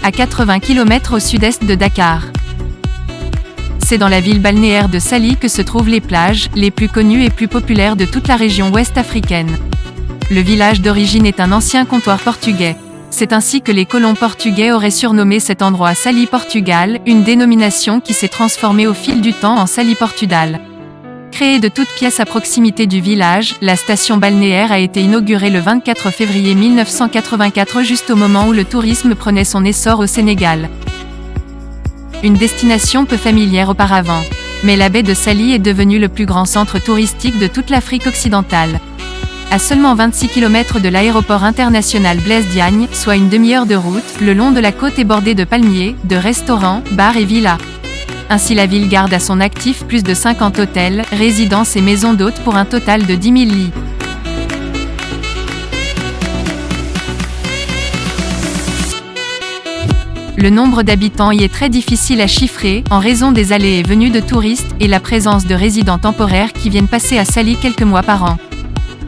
à 80 km au sud-est de Dakar. C'est dans la ville balnéaire de Saly que se trouvent les plages, les plus connues et plus populaires de toute la région ouest africaine. Le village d'origine est un ancien comptoir portugais. C'est ainsi que les colons portugais auraient surnommé cet endroit Saly Portugal, une dénomination qui s'est transformée au fil du temps en Saly Portudal. Créée de toutes pièces à proximité du village, la station balnéaire a été inaugurée le 24 février 1984 juste au moment où le tourisme prenait son essor au Sénégal. Une destination peu familière auparavant. Mais la baie de Saly est devenue le plus grand centre touristique de toute l'Afrique occidentale. À seulement 26 km de l'aéroport international Blaise Diagne, soit une demi-heure de route, le long de la côte est bordé de palmiers, de restaurants, bars et villas. Ainsi la ville garde à son actif plus de 50 hôtels, résidences et maisons d'hôtes pour un total de 10 000 lits. Le nombre d'habitants y est très difficile à chiffrer, en raison des allées et venues de touristes, et la présence de résidents temporaires qui viennent passer à Saly quelques mois par an.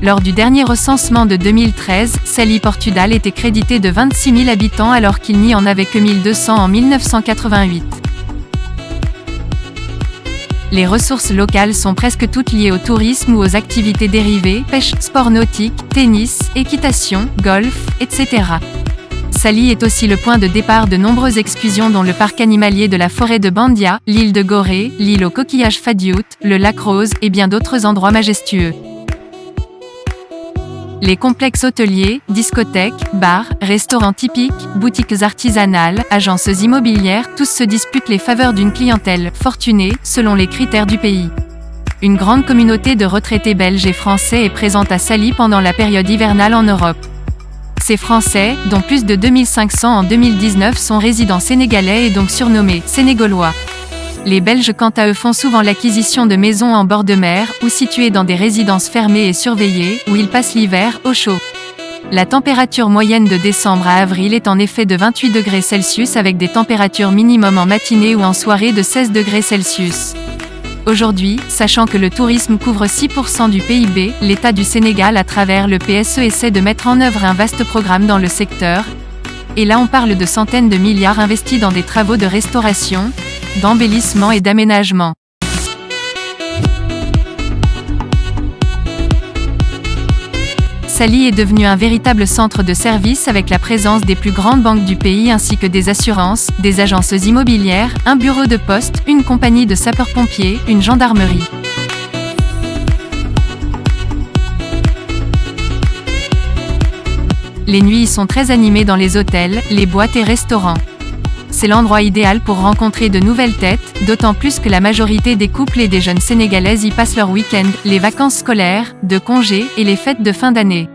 Lors du dernier recensement de 2013, Saly Portudal était crédité de 26 000 habitants alors qu'il n'y en avait que 1200 en 1988. Les ressources locales sont presque toutes liées au tourisme ou aux activités dérivées, pêche, sport nautique, tennis, équitation, golf, etc. Saly est aussi le point de départ de nombreuses excursions dont le parc animalier de la forêt de Bandia, l'île de Gorée, l'île aux coquillages Fadiout, le lac Rose, et bien d'autres endroits majestueux. Les complexes hôteliers, discothèques, bars, restaurants typiques, boutiques artisanales, agences immobilières, tous se disputent les faveurs d'une clientèle fortunée, selon les critères du pays. Une grande communauté de retraités belges et français est présente à Saly pendant la période hivernale en Europe. Ces Français, dont plus de 2500 en 2019 sont résidents sénégalais et donc surnommés sénégaulois. Les Belges quant à eux font souvent l'acquisition de maisons en bord de mer, ou situées dans des résidences fermées et surveillées, où ils passent l'hiver, au chaud. La température moyenne de décembre à avril est en effet de 28 degrés Celsius avec des températures minimum en matinée ou en soirée de 16 degrés Celsius. Aujourd'hui, sachant que le tourisme couvre 6% du PIB, l'État du Sénégal à travers le PSE essaie de mettre en œuvre un vaste programme dans le secteur. Et là on parle de centaines de milliards investis dans des travaux de restauration, d'embellissement et d'aménagement. Saly est devenu un véritable centre de service avec la présence des plus grandes banques du pays ainsi que des assurances, des agences immobilières, un bureau de poste, une compagnie de sapeurs-pompiers, une gendarmerie. Les nuits y sont très animées dans les hôtels, les boîtes et restaurants. C'est l'endroit idéal pour rencontrer de nouvelles têtes, d'autant plus que la majorité des couples et des jeunes sénégalaises y passent leur week-end, les vacances scolaires, de congés et les fêtes de fin d'année.